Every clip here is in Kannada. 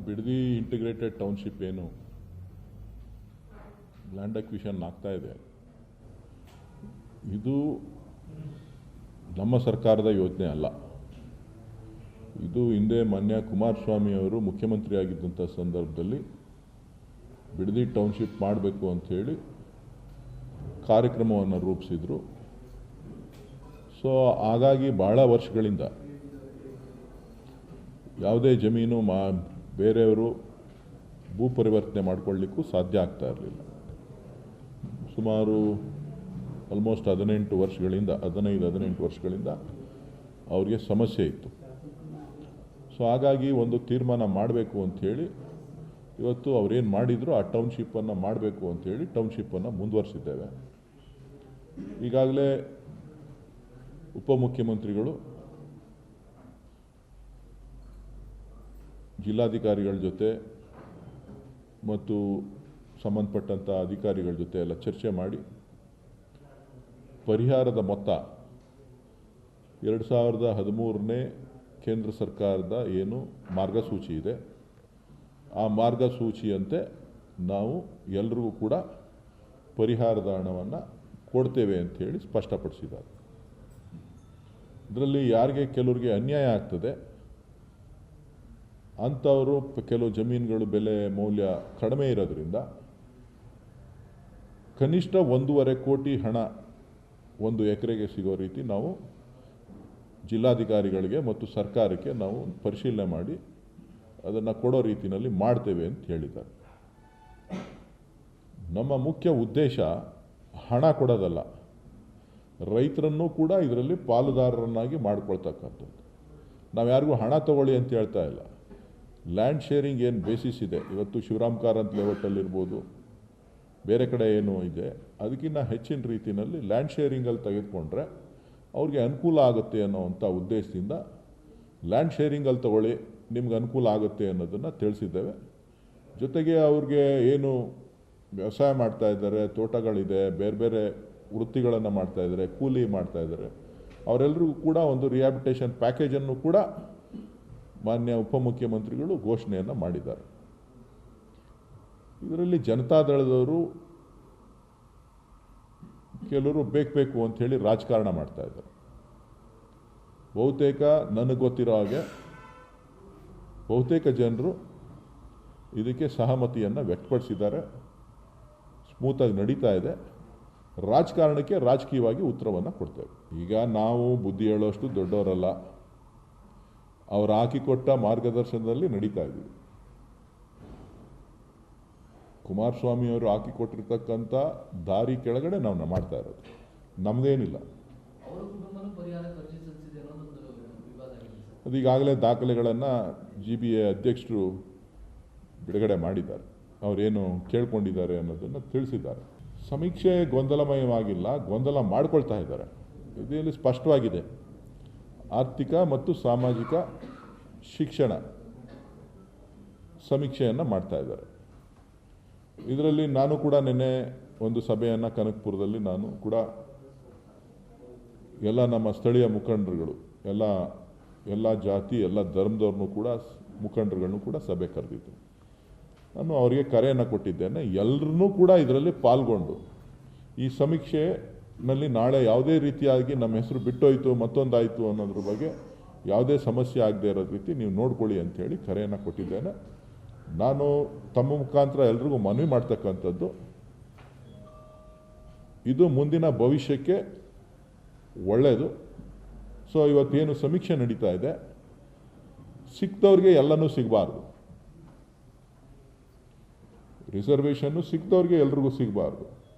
ಬಿಡದಿ ಇಂಟಿಗ್ರೇಟೆಡ್ ಟೌನ್ಶಿಪ್ ಏನು ಲ್ಯಾಂಡ್ ಅಕ್ವಿಷನ್ ಆಗ್ತಾ ಇದೆ, ಇದು ನಮ್ಮ ಸರ್ಕಾರದ ಯೋಜನೆ ಅಲ್ಲ. ಇದು ಹಿಂದೆ ಮಾನ್ಯ ಕುಮಾರಸ್ವಾಮಿ ಅವರು ಮುಖ್ಯಮಂತ್ರಿ ಆಗಿದ್ದಂಥ ಸಂದರ್ಭದಲ್ಲಿ ಬಿಡದಿ ಟೌನ್ಶಿಪ್ ಮಾಡಬೇಕು ಅಂಥೇಳಿ ಕಾರ್ಯಕ್ರಮವನ್ನು ರೂಪಿಸಿದರು. ಸೊ ಹಾಗಾಗಿ ಭಾಳ ವರ್ಷಗಳಿಂದ ಯಾವುದೇ ಜಮೀನು ಬೇರೆಯವರು ಭೂ ಪರಿವರ್ತನೆ ಮಾಡಿಕೊಳ್ಳಿಕ್ಕೂ ಸಾಧ್ಯ ಆಗ್ತಾ ಇರಲಿಲ್ಲ. ಸುಮಾರು ಆಲ್ಮೋಸ್ಟ್ 15 ವರ್ಷಗಳಿಂದ ಅವ್ರಿಗೆ ಸಮಸ್ಯೆ ಇತ್ತು. ಸೊ ಹಾಗಾಗಿ ಒಂದು ತೀರ್ಮಾನ ಮಾಡಬೇಕು ಅಂಥೇಳಿ ಇವತ್ತು ಅವರೇನು ಮಾಡಿದ್ರು ಆ ಟೌನ್ಶಿಪ್ಪನ್ನು ಮಾಡಬೇಕು ಅಂಥೇಳಿ ಟೌನ್ಶಿಪ್ಪನ್ನು ಮುಂದುವರಿಸಿದ್ದೇವೆ. ಈಗಾಗಲೇ ಉಪಮುಖ್ಯಮಂತ್ರಿಗಳು ಜಿಲ್ಲಾಧಿಕಾರಿಗಳ ಜೊತೆ ಮತ್ತು ಸಂಬಂಧಪಟ್ಟಂಥ ಅಧಿಕಾರಿಗಳ ಜೊತೆ ಎಲ್ಲ ಚರ್ಚೆ ಮಾಡಿ ಪರಿಹಾರದ ಮೊತ್ತ 2013ನೇ ಕೇಂದ್ರ ಸರ್ಕಾರದ ಏನು ಮಾರ್ಗಸೂಚಿ ಇದೆ ಆ ಮಾರ್ಗಸೂಚಿಯಂತೆ ನಾವು ಎಲ್ರಿಗೂ ಕೂಡ ಪರಿಹಾರದ ಹಣವನ್ನು ಕೊಡ್ತೇವೆ ಅಂಥೇಳಿ ಸ್ಪಷ್ಟಪಡಿಸಿದ್ದಾರೆ. ಇದರಲ್ಲಿ ಯಾರಿಗೆ ಕೆಲವರಿಗೆ ಅನ್ಯಾಯ ಆಗ್ತದೆ ಅಂಥವರು ಕೆಲವು ಜಮೀನುಗಳು ಬೆಲೆ ಮೌಲ್ಯ ಕಡಿಮೆ ಇರೋದ್ರಿಂದ ಕನಿಷ್ಠ 1.5 ಕೋಟಿ ಹಣ 1 ಎಕರೆಗೆ ಸಿಗೋ ರೀತಿ ನಾವು ಜಿಲ್ಲಾಧಿಕಾರಿಗಳಿಗೆ ಮತ್ತು ಸರ್ಕಾರಕ್ಕೆ ನಾವು ಪರಿಶೀಲನೆ ಮಾಡಿ ಅದನ್ನು ಕೊಡೋ ರೀತಿಯಲ್ಲಿ ಮಾಡ್ತೇವೆ ಅಂತ ಹೇಳಿದ್ದಾರೆ. ನಮ್ಮ ಮುಖ್ಯ ಉದ್ದೇಶ ಹಣ ಕೊಡೋದಲ್ಲ, ರೈತರನ್ನು ಕೂಡ ಇದರಲ್ಲಿ ಪಾಲುದಾರರನ್ನಾಗಿ ಮಾಡ್ಕೊಳ್ತಕ್ಕಂಥದ್ದು. ನಾವು ಯಾರಿಗೂ ಹಣ ತಗೊಳ್ಳಿ ಅಂತ ಹೇಳ್ತಾ ಇಲ್ಲ. ಲ್ಯಾಂಡ್ ಶೇರಿಂಗ್ ಏನು ಬೇಸಿಸ್ ಇದೆ, ಇವತ್ತು ಶಿವರಾಮ್ ಕಾರಂತ್ ಲೇಔಟಲ್ಲಿರ್ಬೋದು, ಬೇರೆ ಕಡೆ ಏನು ಇದೆ, ಅದಕ್ಕಿಂತ ಹೆಚ್ಚಿನ ರೀತಿಯಲ್ಲಿ ಲ್ಯಾಂಡ್ ಶೇರಿಂಗಲ್ಲಿ ತೆಗೆದುಕೊಂಡ್ರೆ ಅವ್ರಿಗೆ ಅನುಕೂಲ ಆಗುತ್ತೆ ಅನ್ನೋವಂಥ ಉದ್ದೇಶದಿಂದ ಲ್ಯಾಂಡ್ ಶೇರಿಂಗಲ್ಲಿ ತಗೊಳ್ಳಿ, ನಿಮ್ಗೆ ಅನುಕೂಲ ಆಗುತ್ತೆ ಅನ್ನೋದನ್ನು ತಿಳಿಸಿದ್ದೇವೆ. ಜೊತೆಗೆ ಅವ್ರಿಗೆ ಏನು ವ್ಯವಸಾಯ ಮಾಡ್ತಾಯಿದ್ದಾರೆ, ತೋಟಗಳಿದೆ, ಬೇರೆ ಬೇರೆ ವೃತ್ತಿಗಳನ್ನು ಮಾಡ್ತಾಯಿದ್ದಾರೆ, ಕೂಲಿ ಮಾಡ್ತಾಯಿದ್ದಾರೆ, ಅವರೆಲ್ಲರಿಗೂ ಕೂಡ ಒಂದು ರಿಹ್ಯಾಬಿಟೇಷನ್ ಪ್ಯಾಕೇಜನ್ನು ಕೂಡ ಮಾನ್ಯ ಉಪಮುಖ್ಯಮಂತ್ರಿಗಳು ಘೋಷಣೆಯನ್ನು ಮಾಡಿದ್ದಾರೆ. ಇದರಲ್ಲಿ ಜನತಾದಳದವರು ಕೆಲವರು ಬೇಕು ಅಂಥೇಳಿ ರಾಜಕಾರಣ ಮಾಡ್ತಾ ಇದ್ದಾರೆ. ಬಹುತೇಕ ನನಗೆ ಗೊತ್ತಿರೋ ಹಾಗೆ ಬಹುತೇಕ ಜನರು ಇದಕ್ಕೆ ಸಹಮತಿಯನ್ನು ವ್ಯಕ್ತಪಡಿಸಿದ್ದಾರೆ. ಸ್ಮೂತಾಗಿ ನಡೀತಾ ಇದೆ. ರಾಜಕಾರಣಕ್ಕೆ ರಾಜಕೀಯವಾಗಿ ಉತ್ತರವನ್ನು ಕೊಡ್ತೇವೆ. ಈಗ ನಾವು ಬುದ್ಧಿ ಹೇಳೋಷ್ಟು ದೊಡ್ಡವರಲ್ಲ. ಅವರು ಹಾಕಿಕೊಟ್ಟ ಮಾರ್ಗದರ್ಶನದಲ್ಲಿ ನಡೀತಾ ಇದ್ದೀವಿ. ಕುಮಾರಸ್ವಾಮಿ ಅವರು ಹಾಕಿಕೊಟ್ಟಿರ್ತಕ್ಕಂಥ ದಾರಿ ಕೆಳಗಡೆ ನಾವು ಮಾಡ್ತಾ ಇರೋದು, ನಮಗೇನಿಲ್ಲ. ಅದೀಗಾಗಲೇ ದಾಖಲೆಗಳನ್ನು GBA ಅಧ್ಯಕ್ಷರು ಬಿಡುಗಡೆ ಮಾಡಿದ್ದಾರೆ. ಅವರೇನು ಕೇಳ್ಕೊಂಡಿದ್ದಾರೆ ಅನ್ನೋದನ್ನು ತಿಳಿಸಿದ್ದಾರೆ. ಸಮೀಕ್ಷೆ ಗೊಂದಲಮಯವಾಗಿಲ್ಲ, ಗೊಂದಲ ಮಾಡ್ಕೊಳ್ತಾ ಇದ್ದಾರೆ. ಇದರಲ್ಲಿ ಸ್ಪಷ್ಟವಾಗಿದೆ. ಆರ್ಥಿಕ ಮತ್ತು ಸಾಮಾಜಿಕ ಶಿಕ್ಷಣ ಸಮೀಕ್ಷೆಯನ್ನು ಮಾಡ್ತಾ ಇದ್ದಾರೆ. ಇದರಲ್ಲಿ ನಾನು ಕೂಡ ನಿನ್ನೆ ಒಂದು ಸಭೆಯನ್ನು ಕನಕಪುರದಲ್ಲಿ ನಾನು ಕೂಡ ಎಲ್ಲ ನಮ್ಮ ಸ್ಥಳೀಯ ಮುಖಂಡರುಗಳು ಎಲ್ಲ ಜಾತಿ ಎಲ್ಲ ಧರ್ಮದವ್ರನ್ನೂ ಕೂಡ ಮುಖಂಡರುಗಳನ್ನು ಕೂಡ ಸಭೆ ಕರೆದಿದ್ದು. ನಾನು ಅವರಿಗೆ ಕರೆಯನ್ನು ಕೊಟ್ಟಿದ್ದೇನೆ. ಎಲ್ಲರನ್ನೂ ಕೂಡ ಇದರಲ್ಲಿ ಪಾಲ್ಗೊಂಡು ಈ ಸಮೀಕ್ಷೆನಲ್ಲಿ ನಾಳೆ ಯಾವುದೇ ರೀತಿಯಾಗಿ ನಮ್ಮ ಹೆಸರು ಬಿಟ್ಟೋಯ್ತು ಮತ್ತೊಂದಾಯಿತು ಅನ್ನೋದ್ರ ಬಗ್ಗೆ ಯಾವುದೇ ಸಮಸ್ಯೆ ಆಗದೆ ಇರೋ ರೀತಿ ನೀವು ನೋಡ್ಕೊಳ್ಳಿ ಅಂಥೇಳಿ ಕರೆಯನ್ನು ಕೊಟ್ಟಿದ್ದೇನೆ. ನಾನು ತಮ್ಮ ಮುಖಾಂತರ ಎಲ್ರಿಗೂ ಮನವಿ ಮಾಡ್ತಕ್ಕಂಥದ್ದು, ಇದು ಮುಂದಿನ ಭವಿಷ್ಯಕ್ಕೆ ಒಳ್ಳೆಯದು. ಸೊ ಇವತ್ತೇನು ಸಮೀಕ್ಷೆ ನಡೀತಾ ಇದೆ, ಸಿಕ್ತವ್ರಿಗೆ ಎಲ್ಲನೂ ಸಿಗಬಾರ್ದು. ರಿಸರ್ವೇಷನ್ನು ಸಿಕ್ತವ್ರಿಗೆ ಎಲ್ರಿಗೂ ಸಿಗಬಾರ್ದು,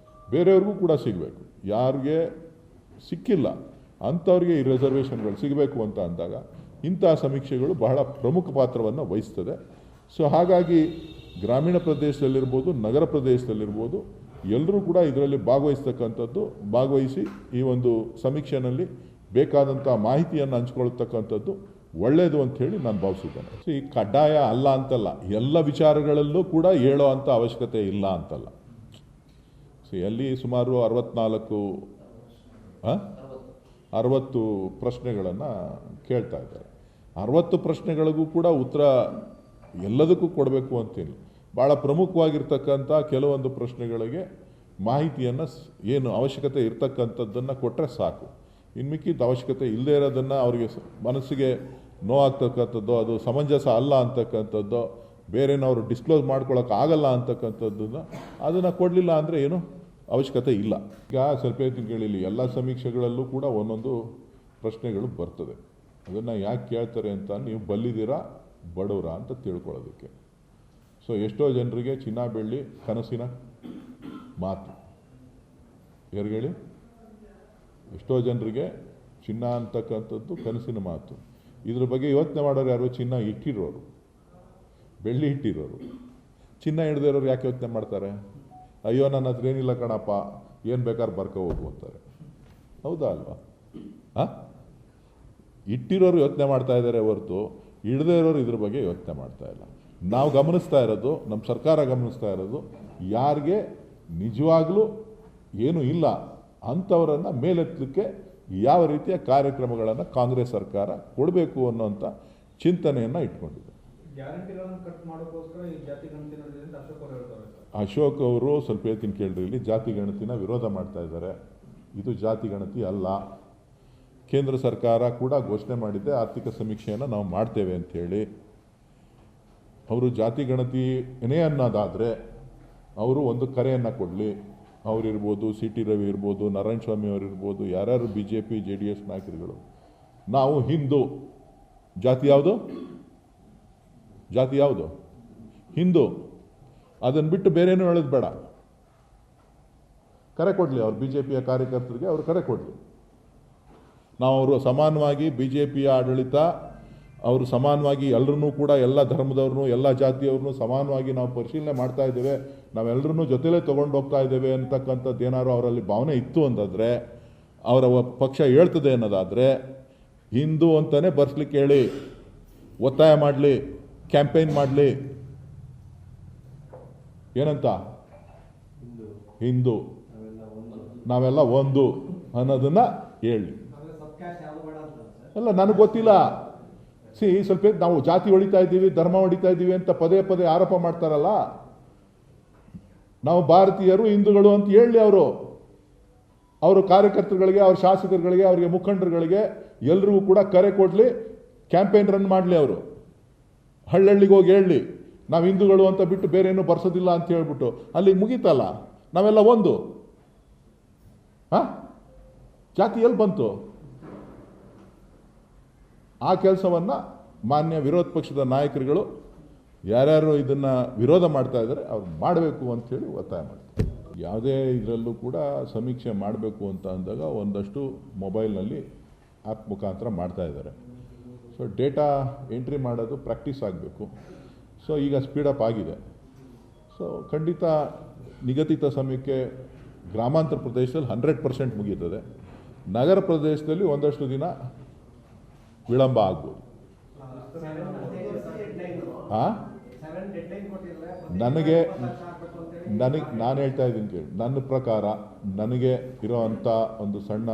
ಬೇರೆಯವ್ರಿಗೂ ಕೂಡ ಸಿಗಬೇಕು. ಯಾರಿಗೆ ಸಿಕ್ಕಿಲ್ಲ ಅಂಥವ್ರಿಗೆ ಈ ರಿಸರ್ವೇಷನ್ಗಳು ಸಿಗಬೇಕು ಅಂತ ಅಂದಾಗ ಇಂಥ ಸಮೀಕ್ಷೆಗಳು ಬಹಳ ಪ್ರಮುಖ ಪಾತ್ರವನ್ನು ವಹಿಸ್ತದೆ. ಸೊ ಹಾಗಾಗಿ ಗ್ರಾಮೀಣ ಪ್ರದೇಶದಲ್ಲಿರ್ಬೋದು, ನಗರ ಪ್ರದೇಶದಲ್ಲಿರ್ಬೋದು, ಎಲ್ಲರೂ ಕೂಡ ಇದರಲ್ಲಿ ಭಾಗವಹಿಸಿ ಈ ಒಂದು ಸಮೀಕ್ಷೆಯಲ್ಲಿ ಬೇಕಾದಂಥ ಮಾಹಿತಿಯನ್ನು ಹಂಚ್ಕೊಳ್ತಕ್ಕಂಥದ್ದು ಒಳ್ಳೆಯದು ಅಂಥೇಳಿ ನಾನು ಭಾವಿಸಿದ್ದೇನೆ. ಸೊ ಈ ಕಡ್ಡಾಯ ಅಲ್ಲ ಅಂತಲ್ಲ, ಎಲ್ಲ ವಿಚಾರಗಳಲ್ಲೂ ಕೂಡ ಹೇಳೋ ಅಂಥ ಅವಶ್ಯಕತೆ ಇಲ್ಲ ಅಂತಲ್ಲ. ಸೊ ಎಲ್ಲಿ ಸುಮಾರು 60 ಪ್ರಶ್ನೆಗಳನ್ನು ಕೇಳ್ತಾ ಇದ್ದಾರೆ. 60 ಪ್ರಶ್ನೆಗಳಿಗೂ ಕೂಡ ಉತ್ತರ ಎಲ್ಲದಕ್ಕೂ ಕೊಡಬೇಕು ಅಂತೇಳಿ ಭಾಳ ಪ್ರಮುಖವಾಗಿರ್ತಕ್ಕಂಥ ಕೆಲವೊಂದು ಪ್ರಶ್ನೆಗಳಿಗೆ ಮಾಹಿತಿಯನ್ನು ಏನು ಅವಶ್ಯಕತೆ ಇರ್ತಕ್ಕಂಥದ್ದನ್ನು ಕೊಟ್ಟರೆ ಸಾಕು. ಇನ್ನು ಮಿಕ್ಕಿದ ಅವಶ್ಯಕತೆ ಇಲ್ಲದೇ ಇರೋದನ್ನು ಅವರಿಗೆ ಮನಸ್ಸಿಗೆ ನೋವಾಗ್ತಕ್ಕಂಥದ್ದು, ಅದು ಸಮಂಜಸ ಅಲ್ಲ ಅಂತಕ್ಕಂಥದ್ದು, ಬೇರೆನವರು ಡಿಸ್ಕ್ಲೋಸ್ ಮಾಡ್ಕೊಳ್ಳೋಕ್ಕಾಗಲ್ಲ ಅಂತಕ್ಕಂಥದ್ದನ್ನು ಅದನ್ನು ಕೊಡಲಿಲ್ಲ ಅಂದರೆ ಏನು ಅವಶ್ಯಕತೆ ಇಲ್ಲ. ಈಗ ಸ್ವಲ್ಪ ತಿಂಗಳಲ್ಲಿ ಎಲ್ಲ ಸಮೀಕ್ಷೆಗಳಲ್ಲೂ ಕೂಡ ಒಂದೊಂದು ಪ್ರಶ್ನೆಗಳು ಬರ್ತದೆ. ಅದನ್ನು ಯಾಕೆ ಕೇಳ್ತಾರೆ ಅಂತ ನೀವು ಬಲ್ಲಿದ್ದೀರಾ ಬಡವರ ಅಂತ ತಿಳ್ಕೊಳ್ಳೋದಕ್ಕೆ. ಸೊ ಎಷ್ಟೋ ಜನರಿಗೆ ಚಿನ್ನ ಬೆಳ್ಳಿ ಕನಸಿನ ಮಾತು. ಯಾರಿಗೆ ಹೇಳಿ? ಎಷ್ಟೋ ಜನರಿಗೆ ಚಿನ್ನ ಅಂತಕ್ಕಂಥದ್ದು ಕನಸಿನ ಮಾತು. ಇದ್ರ ಬಗ್ಗೆ ಯೋಚನೆ ಮಾಡೋರು ಯಾರು? ಚಿನ್ನ ಇಟ್ಟಿರೋರು, ಬೆಳ್ಳಿ ಇಟ್ಟಿರೋರು. ಚಿನ್ನ ಹಿಡ್ದಿರೋರು ಯಾಕೆ ಯೋಚನೆ ಮಾಡ್ತಾರೆ? ಅಯ್ಯೋ ನನ್ನ ಹತ್ರ ಏನಿಲ್ಲ ಕಣಪ್ಪ, ಏನು ಬೇಕಾದ್ರೆ ಬರ್ಕೊ ಹೋಗು ಅಂತಾರೆ. ಹೌದಾ ಅಲ್ವಾ? ಹಾಂ, ಇಟ್ಟಿರೋರು ಯೋಚನೆ ಮಾಡ್ತಾ ಇದ್ದಾರೆ ಹೊರತು ಹಿಡ್ದೇ ಇರೋರು ಇದ್ರ ಬಗ್ಗೆ ಯೋಚನೆ ಮಾಡ್ತಾ ಇಲ್ಲ. ನಾವು ಗಮನಿಸ್ತಾ ಇರೋದು, ನಮ್ಮ ಸರ್ಕಾರ ಗಮನಿಸ್ತಾ ಇರೋದು, ಯಾರಿಗೆ ನಿಜವಾಗ್ಲೂ ಏನೂ ಇಲ್ಲ ಅಂಥವರನ್ನು ಮೇಲೆತ್ತಲಿಕ್ಕೆ ಯಾವ ರೀತಿಯ ಕಾರ್ಯಕ್ರಮಗಳನ್ನು ಕಾಂಗ್ರೆಸ್ ಸರ್ಕಾರ ಕೊಡಬೇಕು ಅನ್ನೋಂಥ ಚಿಂತನೆಯನ್ನು ಇಟ್ಕೊಂಡಿದೆ. ಅಶೋಕ್ ಅವರು ಸ್ವಲ್ಪ ಹೇಳ್ತೀನಿ ಕೇಳ್ರಿ, ಇಲ್ಲಿ ಜಾತಿ ಗಣತಿನ ವಿರೋಧ ಮಾಡ್ತಾ ಇದ್ದಾರೆ. ಇದು ಜಾತಿ ಗಣತಿ ಅಲ್ಲ. ಕೇಂದ್ರ ಸರ್ಕಾರ ಕೂಡ ಘೋಷಣೆ ಮಾಡಿದ್ದೆ ಆರ್ಥಿಕ ಸಮೀಕ್ಷೆಯನ್ನು ನಾವು ಮಾಡ್ತೇವೆ ಅಂಥೇಳಿ. ಅವರು ಜಾತಿ ಗಣತಿನೇ ಅನ್ನೋದಾದರೆ ಅವರು ಒಂದು ಕರೆಯನ್ನು ಕೊಡಲಿ. ಅವರಿರ್ಬೋದು, ಸಿ ಟಿ ರವಿ ಇರ್ಬೋದು, ನಾರಾಯಣ ಸ್ವಾಮಿ ಅವರಿರ್ಬೋದು, ಯಾರ್ಯಾರು BJP JDS ನಾಯಕರುಗಳು, ನಾವು ಹಿಂದೂ, ಜಾತಿ ಯಾವುದು? ಜಾತಿ ಯಾವುದು? ಹಿಂದೂ. ಅದನ್ನು ಬಿಟ್ಟು ಬೇರೇನೂ ಹೇಳೋದು ಬೇಡ. ಕರೆ ಕೊಡಲಿ, ಅವ್ರು BJPಯ ಕಾರ್ಯಕರ್ತರಿಗೆ ಅವರು ಕರೆ ಕೊಡಲಿ. ನಾವು ಅವರು ಸಮಾನವಾಗಿ BJPಯ ಆಡಳಿತ, ಅವರು ಸಮಾನವಾಗಿ ಎಲ್ಲರನ್ನೂ ಕೂಡ, ಎಲ್ಲ ಧರ್ಮದವ್ರನ್ನೂ ಎಲ್ಲ ಜಾತಿಯವ್ರನ್ನೂ ಸಮಾನವಾಗಿ ನಾವು ಪರಿಶೀಲನೆ ಮಾಡ್ತಾ ಇದ್ದೇವೆ, ನಾವೆಲ್ಲರನ್ನೂ ಜೊತೆಲೇ ತೊಗೊಂಡು ಹೋಗ್ತಾ ಇದ್ದೇವೆ ಅಂತಕ್ಕಂಥದ್ದು ಏನಾದ್ರು ಅವರಲ್ಲಿ ಭಾವನೆ ಇತ್ತು ಅಂತಂದರೆ, ಅವರ ಪಕ್ಷ ಹೇಳ್ತದೆ ಅನ್ನೋದಾದರೆ ಹಿಂದೂ ಅಂತಲೇ ಬರ್ಸ್ಲಿಕ್ಕೆ ಹೇಳಿ, ಒತ್ತಾಯ ಮಾಡಲಿ, ಕ್ಯಾಂಪೇನ್ ಮಾಡಲಿ. ಏನಂತ? ಹಿಂದೂ, ನಾವೆಲ್ಲ ಒಂದು ಅನ್ನೋದನ್ನು ಹೇಳಿ. ಅಲ್ಲ, ನನಗೆ ಗೊತ್ತಿಲ್ಲ. ಸ್ವಲ್ಪ ನಾವು ಜಾತಿ ಹೊಡಿತಾ ಇದ್ದೀವಿ, ಧರ್ಮ ಹೊಡಿತಾ ಇದ್ದೀವಿ ಅಂತ ಪದೇ ಪದೇ ಆರೋಪ ಮಾಡ್ತಾರಲ್ಲ, ನಾವು ಭಾರತೀಯರು, ಹಿಂದೂಗಳು ಅಂತ ಹೇಳಿ ಅವರು ಕಾರ್ಯಕರ್ತರುಗಳಿಗೆ, ಅವ್ರ ಶಾಸಕರುಗಳಿಗೆ, ಅವರಿಗೆ ಮುಖಂಡರುಗಳಿಗೆ ಎಲ್ರಿಗೂ ಕೂಡ ಕರೆ ಕೊಡಲಿ, ಕ್ಯಾಂಪೇನ್ ರನ್ ಮಾಡಲಿ. ಅವರು ಹಳ್ಳಿಗೆ ಹೋಗಿ ಹೇಳಲಿ, ನಾವು ಹಿಂದೂಗಳು ಅಂತ ಬಿಟ್ಟು ಬೇರೆ ಏನೂ ಬರ್ಸೋದಿಲ್ಲ ಅಂತ ಹೇಳ್ಬಿಟ್ಟು ಅಲ್ಲಿಗೆ ಮುಗೀತಲ್ಲ, ನಾವೆಲ್ಲ ಒಂದು. ಹಾಂ, ಜಾತಿ ಎಲ್ಲಿ ಬಂತು? ಆ ಕೆಲಸವನ್ನು ಮಾನ್ಯ ವಿರೋಧ ಪಕ್ಷದ ನಾಯಕರುಗಳು ಯಾರ್ಯಾರು ಇದನ್ನು ವಿರೋಧ ಮಾಡ್ತಾ ಇದ್ದಾರೆ ಅವ್ರು ಮಾಡಬೇಕು ಅಂಥೇಳಿ ಒತ್ತಾಯ ಮಾಡ್ತಾರೆ. ಯಾವುದೇ ಇದರಲ್ಲೂ ಕೂಡ ಸಮೀಕ್ಷೆ ಮಾಡಬೇಕು ಅಂತ ಅಂದಾಗ ಒಂದಷ್ಟು ಮೊಬೈಲ್ನಲ್ಲಿ ಆ್ಯಪ್ ಮುಖಾಂತರ ಮಾಡ್ತಾ ಇದ್ದಾರೆ. ಸೊ ಡೇಟಾ ಎಂಟ್ರಿ ಮಾಡೋದು ಪ್ರಾಕ್ಟೀಸ್ ಆಗಬೇಕು. ಸೊ ಈಗ ಸ್ಪೀಡಪ್ ಆಗಿದೆ. ಸೊ ಖಂಡಿತ ನಿಗದಿತ ಸಮಯಕ್ಕೆ ಗ್ರಾಮಾಂತರ ಪ್ರದೇಶದಲ್ಲಿ 100% ಮುಗೀತದೆ. ನಗರ ಪ್ರದೇಶದಲ್ಲಿ ಒಂದಷ್ಟು ದಿನ ವಿಳಂಬ ಆಗ್ಬೋದು. ನಾನು ಹೇಳ್ತಾ ಇದ್ದೀನಿ ಕೇಳಿ, ನನ್ನ ಪ್ರಕಾರ, ನನಗೆ ಇರೋವಂಥ ಒಂದು ಸಣ್ಣ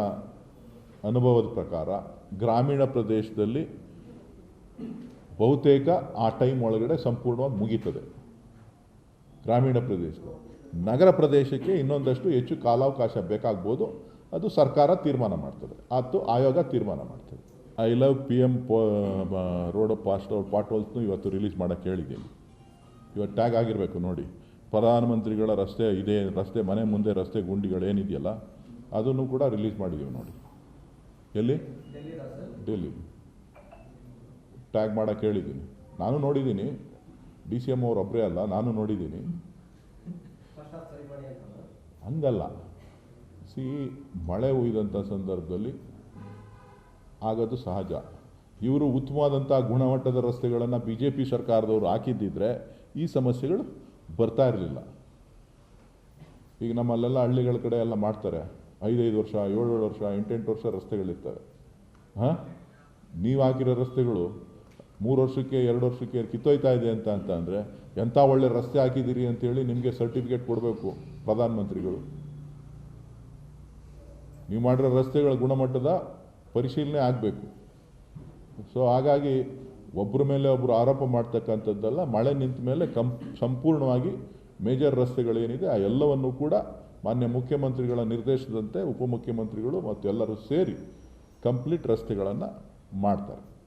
ಅನುಭವದ ಪ್ರಕಾರ, ಗ್ರಾಮೀಣ ಪ್ರದೇಶದಲ್ಲಿ ಬಹುತೇಕ ಆ ಟೈಮ್ ಒಳಗಡೆ ಸಂಪೂರ್ಣವಾಗಿ ಮುಗೀತದೆ ಗ್ರಾಮೀಣ ಪ್ರದೇಶದಲ್ಲಿ. ನಗರ ಪ್ರದೇಶಕ್ಕೆ ಇನ್ನೊಂದಷ್ಟು ಹೆಚ್ಚು ಕಾಲಾವಕಾಶ ಬೇಕಾಗ್ಬೋದು. ಅದು ಸರ್ಕಾರ ತೀರ್ಮಾನ ಮಾಡ್ತದೆ, ಅದು ಆಯೋಗ ತೀರ್ಮಾನ ಮಾಡ್ತದೆ. ಐ ಲವ್ PM ರೋಡ್ ಪಾಟ್ ಹೋಲ್ಸ್ನು ಇವತ್ತು ರಿಲೀಸ್ ಮಾಡೋಕ್ಕೆ ಹೇಳಿದ್ದೀನಿ. ಇವತ್ತು ಟ್ಯಾಗ್ ಆಗಿರಬೇಕು ನೋಡಿ, ಪ್ರಧಾನಮಂತ್ರಿಗಳ ರಸ್ತೆ ಇದೇ ರಸ್ತೆ, ಮನೆ ಮುಂದೆ ರಸ್ತೆ ಗುಂಡಿಗಳೇನಿದೆಯಲ್ಲ ಅದನ್ನು ಕೂಡ ರಿಲೀಸ್ ಮಾಡಿದ್ದೀವಿ ನೋಡಿ. ಎಲ್ಲಿ? ಡೆಲ್ಲಿ. ಟ್ಯಾಗ್ ಮಾಡೋಕ್ಕೆ ಹೇಳಿದ್ದೀನಿ. ನಾನು ನೋಡಿದ್ದೀನಿ, DCM ಅವರೊಬ್ಬರೇ ಅಲ್ಲ, ನಾನು ನೋಡಿದ್ದೀನಿ. ಹಂಗಲ್ಲ, ಮಳೆ ಹುಯ್ದಂಥ ಸಂದರ್ಭದಲ್ಲಿ ಆಗೋದು ಸಹಜ. ಇವರು ಉತ್ತಮವಾದಂಥ ಗುಣಮಟ್ಟದ ರಸ್ತೆಗಳನ್ನು BJP ಸರ್ಕಾರದವರು ಹಾಕಿದ್ದಿದ್ರೆ ಈ ಸಮಸ್ಯೆಗಳು ಬರ್ತಾ ಇರಲಿಲ್ಲ. ಈಗ ನಮ್ಮಲ್ಲೆಲ್ಲ ಹಳ್ಳಿಗಳ ಕಡೆ ಎಲ್ಲ ಮಾಡ್ತಾರೆ, 5 ವರ್ಷ, 7 ವರ್ಷ, 8 ವರ್ಷ ರಸ್ತೆಗಳಿರ್ತವೆ. ಹಾಂ, ನೀವು ಹಾಕಿರೋ ರಸ್ತೆಗಳು 3 ವರ್ಷಕ್ಕೆ 2 ವರ್ಷಕ್ಕೆ ಕಿತ್ತೋಯ್ತಾ ಇದೆ ಅಂತ ಅಂದರೆ ಎಂಥ ಒಳ್ಳೆ ರಸ್ತೆ ಹಾಕಿದ್ದೀರಿ ಅಂತೇಳಿ ನಿಮಗೆ ಸರ್ಟಿಫಿಕೇಟ್ ಕೊಡಬೇಕು ಪ್ರಧಾನಮಂತ್ರಿಗಳು. ನೀವು ಮಾಡಿರೋ ರಸ್ತೆಗಳ ಗುಣಮಟ್ಟದ ಪರಿಶೀಲನೆ ಆಗಬೇಕು. ಸೊ ಹಾಗಾಗಿ ಒಬ್ಬರ ಮೇಲೆ ಒಬ್ಬರು ಆರೋಪ ಮಾಡ್ತಕ್ಕಂಥದ್ದಲ್ಲ. ಮಳೆ ನಿಂತ ಮೇಲೆ ಸಂಪೂರ್ಣವಾಗಿ ಮೇಜರ್ ರಸ್ತೆಗಳೇನಿದೆ ಆ ಎಲ್ಲವನ್ನು ಕೂಡ ಮಾನ್ಯ ಮುಖ್ಯಮಂತ್ರಿಗಳ ನಿರ್ದೇಶನದಂತೆ ಉಪಮುಖ್ಯಮಂತ್ರಿಗಳು ಮತ್ತು ಎಲ್ಲರೂ ಸೇರಿ ಕಂಪ್ಲೀಟ್ ರಸ್ತೆಗಳನ್ನು ಮಾಡ್ತಾರೆ.